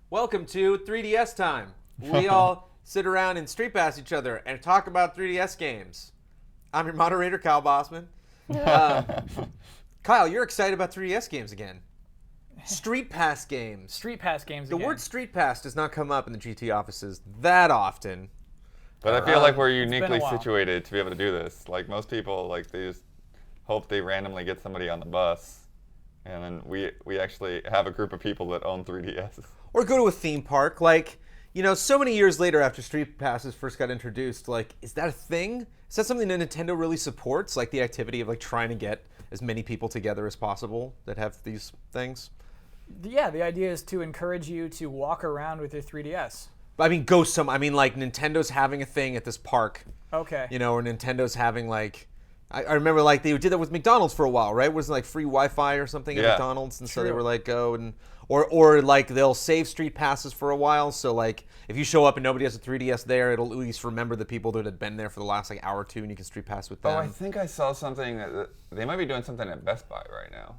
Welcome to 3DS time. We all sit around and StreetPass each other and talk about 3DS games. I'm your moderator, Kyle Bossman. Kyle, you're excited about 3DS games again. StreetPass games. StreetPass games The again. word StreetPass does not come up in the GT offices that often. But I feel like we're been a uniquely while. situated to be able to do this. Like most people, like they just hope they randomly get somebody on the bus, and then we actually have a group of people that own 3DSs. Or go to a theme park. Like, you know, so many years later after StreetPasses first got introduced, like, is that a thing? Is that something that Nintendo really supports? Like the activity of like trying to get as many people together as possible that have these things? Yeah, the idea is to encourage you to walk around with your 3DS. I mean, like Nintendo's having a thing at this park. Okay. You know, or Nintendo's having like, I remember like they did that with McDonald's for a while, right? Wasn't it like free Wi-Fi or something at Yeah. McDonald's, and so they True. were like go and or like they'll save street passes for a while. So like if you show up and nobody has a 3DS there, it'll at least remember the people that had been there for the last like hour or two, and you can street pass with them. Oh, I think I saw something that they might be doing something at Best Buy right now,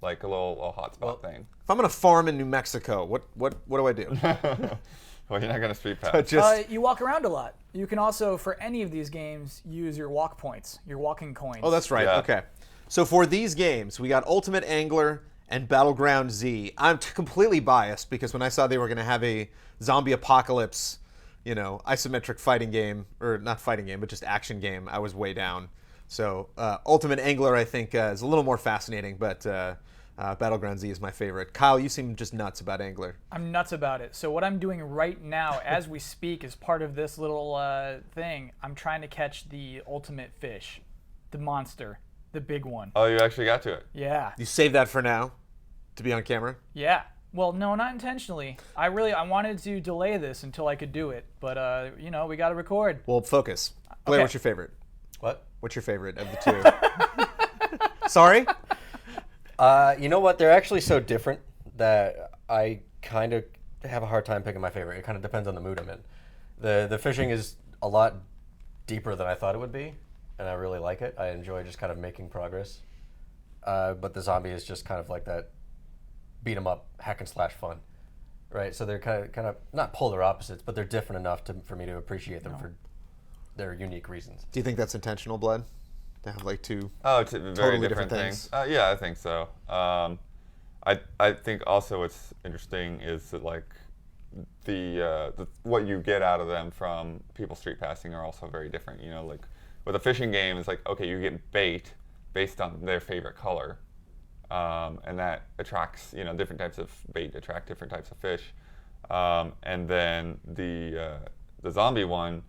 like a little hotspot thing. If I'm gonna farm in New Mexico, what do I do? Well, you're not gonna street pass. Just You walk around a lot. You can also, for any of these games, use your walk points, your walking coins. oh, that's right. Yeah. Okay. So for these games, we got Ultimate Angler and Battleground Z. I'm completely biased because when I saw they were going to have a zombie apocalypse, you know, isometric fighting game, or not fighting game, but just action game, I was way down. So Ultimate Angler, I think, is a little more fascinating, but Battleground Z is my favorite. Kyle, you seem just nuts about Angler. I'm nuts about it. So what I'm doing right now, as we speak, as part of this little thing, I'm trying to catch the ultimate fish, the monster, the big one. Oh, you actually got to it. Yeah. You save that for now to be on camera? Yeah. Well, no, not intentionally. I wanted to delay this until I could do it, but you know, we got to record. Well, focus. Blair, Okay. what's your favorite? What? What's your favorite of the two? Sorry? You know what? They're actually so different that I kind of have a hard time picking my favorite. It kind of depends on the mood I'm in. The fishing is a lot deeper than I thought it would be, and I really like it. I enjoy just kind of making progress. But the zombie is just kind of like that beat 'em up, hack and slash fun, right? So they're kind of not polar opposites, but they're different enough for me to appreciate them for their unique reasons. Do you think that's intentional, Blood? To have like two Oh, it's very totally different different things. things. Yeah, I think so. I think also what's interesting is that like the what you get out of them from people street passing are also very different. You know, like with a fishing game, it's like okay, you get bait based on their favorite color, and that attracts different types of bait attract different types of fish, and then the zombie one.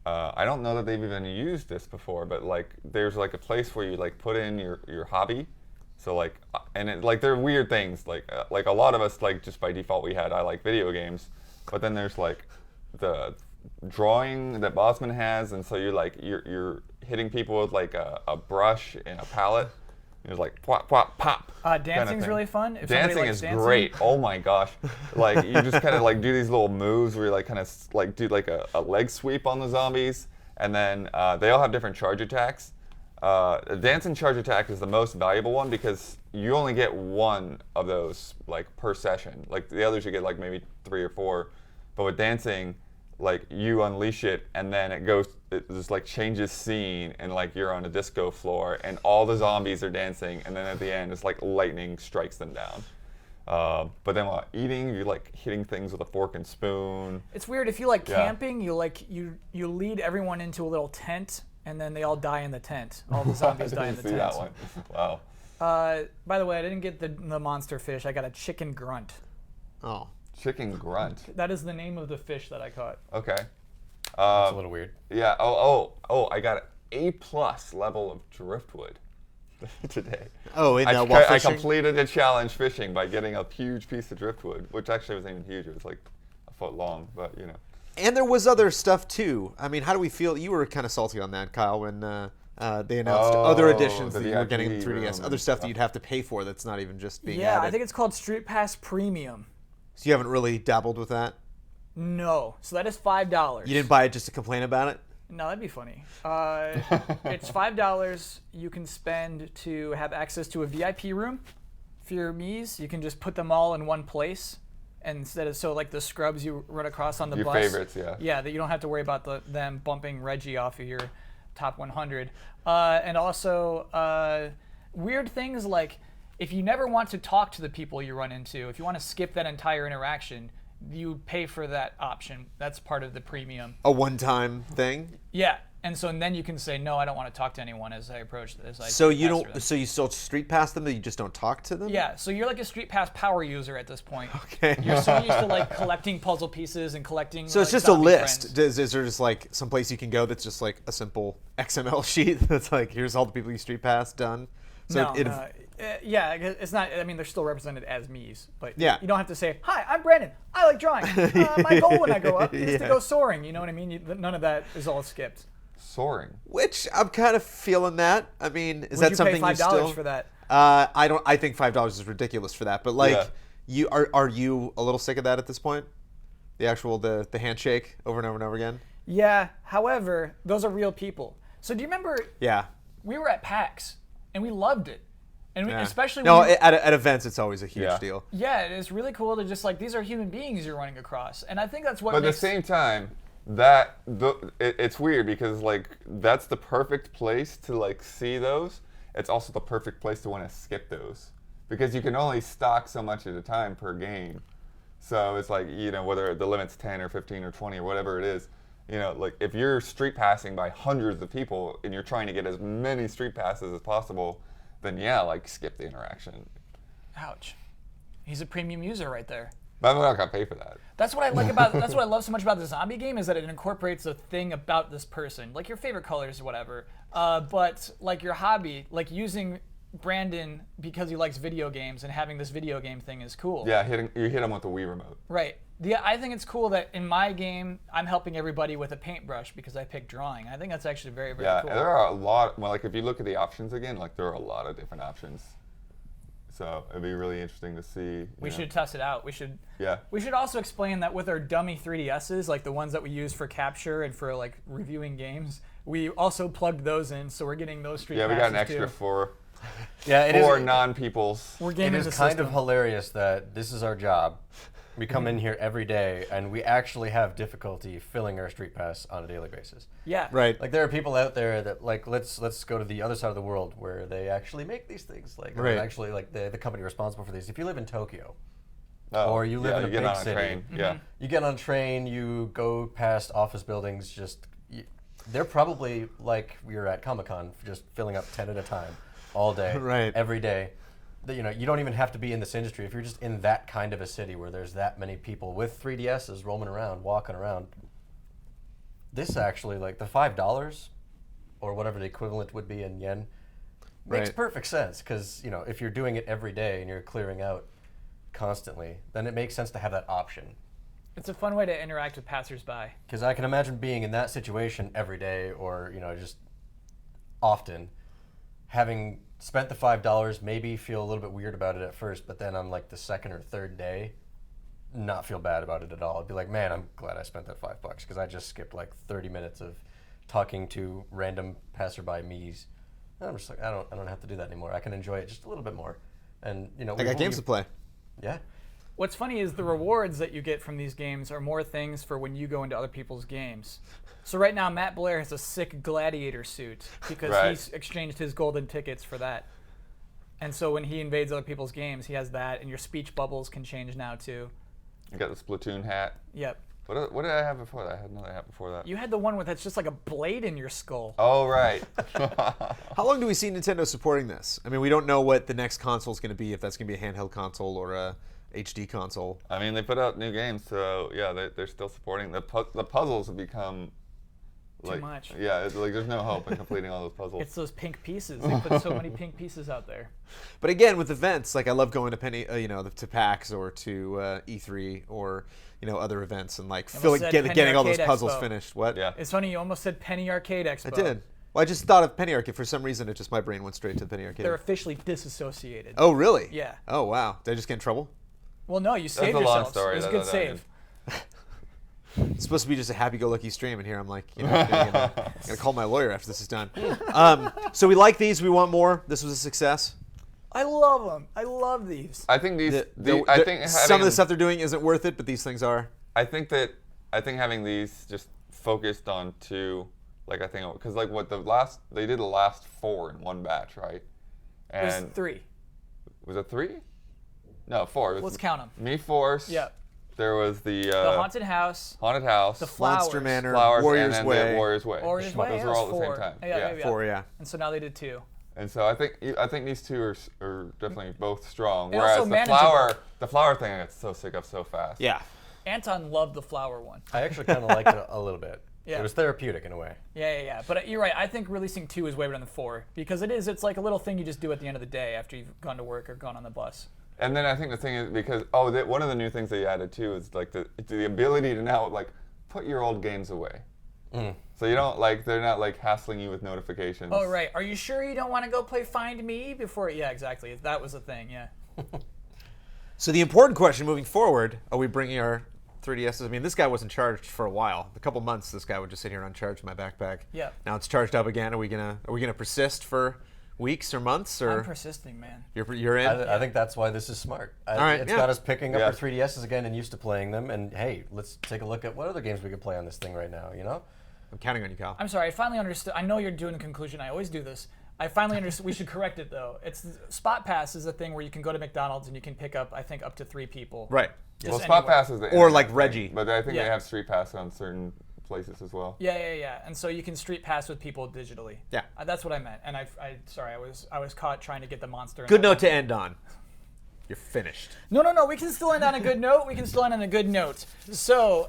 I don't know that they've even used this before, but like there's like a place where you like put in your hobby. So like, and it, like they're weird things. Like a lot of us like just by default I like video games, but then there's like the drawing that Bosman has, and so you're hitting people with like a brush and a palette. It's like pop pop pop. Dancing's really fun. If somebody Dancing likes is dancing. great. Oh my gosh! Like you just kind of like do these little moves where you like kind of like do like a leg sweep on the zombies, and then they all have different charge attacks. Dancing charge attack is the most valuable one because you only get one of those like per session. Like the others you get like maybe 3 or 4, but with dancing, like you unleash it and then it just like changes scene and like you're on a disco floor and all the zombies are dancing and then at the end it's like lightning strikes them down. But then while eating, you're like hitting things with a fork and spoon. It's weird if you like Yeah. camping. You lead everyone into a little tent, and then they all die in the tent. All the zombies die in the See tent. that one? Wow. By the way, I didn't get the monster fish. I got a chicken grunt. Oh. Chicken grunt. That is the name of the fish that I caught. Okay. It's a little weird. Yeah. Oh! I got an A+ level of driftwood today. Oh, in while I fishing? completed a challenge fishing by getting a huge piece of driftwood, which actually wasn't even huge. It was like a foot long, but you know. And there was other stuff too. I mean, how do we feel? You were kind of salty on that, Kyle, when they announced other editions the that you were getting in VIP 3DS, room other and stuff that stuff. you'd have to pay for that's not even just being Yeah, added. I think it's called StreetPass Premium. So you haven't really dabbled with that? No, so that is $5. You didn't buy it just to complain about it? No, that'd be funny. It's $5 you can spend to have access to a VIP room for your Mii's. You can just put them all in one place, and instead of like the scrubs you run across on the Your bus. favorites, yeah. Yeah, that you don't have to worry about them bumping Reggie off of your top 100. And also weird things like if you never want to talk to the people you run into, if you want to skip that entire interaction, you pay for that option. That's part of the premium. A one-time thing. Yeah. And then you can say, no, I don't want to talk to anyone as I approach this. So you don't. So you still street pass them, but you just don't talk to them. Yeah. So you're like a StreetPass power user at this point. Okay. You're so used to like collecting puzzle pieces and collecting. So it's like, just a zombie list. friends. Is there just like some place you can go that's just like a simple XML sheet that's like here's all the people you street pass done. So No, yeah, it's not. I mean, they're still represented as me's, but Yeah. you don't have to say, "Hi, I'm Brandon. I like drawing. My goal when I grow up is to go soaring." You know what I mean? None of that is all skipped. Soaring. Which I'm kind of feeling that. I mean, is Would that you something pay you $5 still? for that? I don't. I think $5 is ridiculous for that. But like, Yeah. you are you a little sick of that at this point? The actual the handshake over and over and over again. Yeah. However, those are real people. So do you remember Yeah. we were at PAX and we loved it, and Yeah. especially no, when at events it's always a huge Yeah. deal. yeah, it's really cool to just like these are human beings you're running across, and I think that's what But at the makes same time, it's weird because like that's the perfect place to like see those. It's also the perfect place to want to skip those because you can only stock so much at a time per game. So it's like whether the limit's 10 or 15 or 20 or whatever it is. Like if you're street passing by hundreds of people and you're trying to get as many street passes as possible, then yeah, like skip the interaction. ouch. He's a premium user right there. But I'm not gonna pay for that. That's what I like about. That's what I love so much about the zombie game is that it incorporates a thing about this person, like your favorite colors or whatever. But like your hobby, like using Brandon because he likes video games and having this video game thing is cool. Yeah, you hit him with the Wii remote. Right. I think it's cool that in my game I'm helping everybody with a paintbrush because I picked drawing. I think that's actually very, very Yeah, cool. there are a lot. Well, like if you look at the options again, like there are a lot of different options. So it'd be really interesting to see. We should test it out. We should. Yeah. We should also explain that with our dummy 3DSs, like the ones that we use for capture and for like reviewing games, we also plugged those in, so we're getting those street Yeah, we got an passes, extra too. for Yeah, non-peoples. We're It gaming is the kind system. of hilarious that this is our job. We come in here every day, and we actually have difficulty filling our street pass on a daily basis. Yeah. Right. Like there are people out there that like let's go to the other side of the world where they actually make these things. Like they're Right. actually like the company responsible for these. If you live in Tokyo, Oh, or you live in a you get big on a city. train. Yeah. you get on a train, you go past office buildings. They're probably like we were at Comic-Con, just filling up 10 at a time, all day, Right. every day. You don't even have to be in this industry. If you're just in that kind of a city where there's that many people with 3DSs roaming around, walking around, this actually, like the $5 or whatever the equivalent would be in yen, makes Right. perfect sense. Because if you're doing it every day and you're clearing out constantly, then it makes sense to have that option. It's a fun way to interact with passersby. Because I can imagine being in that situation every day, or just often, having spent the $5, maybe feel a little bit weird about it at first, but then on like the second or third day, not feel bad about it at all. I'd be like, man, I'm glad I spent that $5 because I just skipped like 30 minutes of talking to random passerby me's. And I'm just like, I don't have to do that anymore. I can enjoy it just a little bit more. And I got games to play. Yeah. What's funny is the rewards that you get from these games are more things for when you go into other people's games. So right now, Matt Blair has a sick gladiator suit because Right. he's exchanged his golden tickets for that. And so when he invades other people's games, he has that, and your speech bubbles can change now too. You got the Splatoon hat. Yep. What did I have before that? I had another hat before that. You had the one with that's just like a blade in your skull. Oh, right. How long do we see Nintendo supporting this? I mean, we don't know what the next console is going to be, if that's going to be a handheld console or a HD console. I mean, they put out new games, so yeah, they're still supporting. The puzzles have become like, much. Yeah, it's like there's no hope in completing all those puzzles. It's those pink pieces. They put so many pink pieces out there. But again, with events, like I love going to to PAX or to E3 or other events and like Almost said Penny getting all those Arcade puzzles Expo. finished. What? Yeah. It's funny, you almost said Penny Arcade Expo. I did. Well, I just thought of Penny Arcade for some reason. My brain went straight to Penny Arcade. They're officially disassociated. Oh, really? Yeah. Oh, wow. Did I just get in trouble? Well, no, you saved a long yourselves. story. It was a That- good that- save. It's supposed to be just a happy-go-lucky stream, and here I'm like, gonna call my lawyer after this is done. So we like these. We want more. This was a success. I love them. I love these. I think these. I think some of the stuff they're doing isn't worth it, but these things are. I think having these just focused on 2, like I think because like what they did the last 4 in one batch, right? And It was 3. Was it 3? No, 4. Let's count them. Me Force. Yep. There was the haunted house. Haunted House. The Flowers. Monster Manor. Flowers, Warrior's and then Way. the Warrior's Way. Warrior's Way. Those Yeah, were all at the 4. same time. Yeah. 4, yeah. And so now they did 2. And so I think these 2 are definitely both strong. And Whereas also the flower thing I got so sick of so fast. Yeah. Anton loved the flower one. I actually kind of liked it a little bit. Yeah. It was therapeutic in a way. Yeah. But you're right. I think releasing 2 is way better than 4 because it's like a little thing you just do at the end of the day after you've gone to work or gone on the bus. And then I think the thing is because one of the new things they added too is like the ability to now like put your old games away. So you don't they're not like hassling you with notifications. Oh right. Are you sure you don't want to go play Find Me before? Yeah, exactly. That was the thing. Yeah. So the important question moving forward: are we bringing our 3DSs? I mean, this guy wasn't charged for a while. A couple months, this guy would just sit here uncharged in my backpack. Yeah. Now it's charged up again. Are we gonna persist for weeks or months? Or I'm persisting, man. you're in? I think that's why this is smart. right, It's yeah. got us picking up Yeah. our 3DSs again and used to playing them. And hey, let's take a look at what other games we could play on this thing right now. You know? I'm counting on you, Kyle. I'm sorry. I finally understood. I know you're doing a conclusion. I always do this. I finally understood. We should correct it though. It's Spot Pass is a thing where you can go to McDonald's and you can pick up, I think, up to 3 people. Right. Just Well, Spot anywhere. Pass is the Or internet like thing, Reggie. but I think Yeah. they have StreetPass on certain places as well. Yeah. And so you can street pass with people digitally. Yeah. That's what I meant. And sorry, I was caught trying to get the monster. in Good that note one. to end on. You're finished. No. We can still end on a good note. So,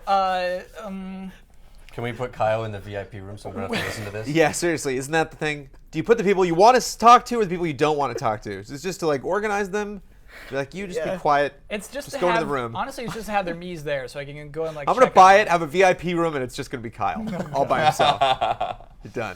Can we put Kyle in the VIP room so we don't have to listen to this? Yeah, seriously, isn't that the thing? Do you put the people you want to talk to or the people you don't want to talk to? It's just to like organize them. Be like, you just be quiet. it's just to go have, into the room. Honestly, it's just to have their Mii's there so I can go and like. I'm gonna check buy on it, have a VIP room, and it's just gonna be Kyle all by himself. You're done.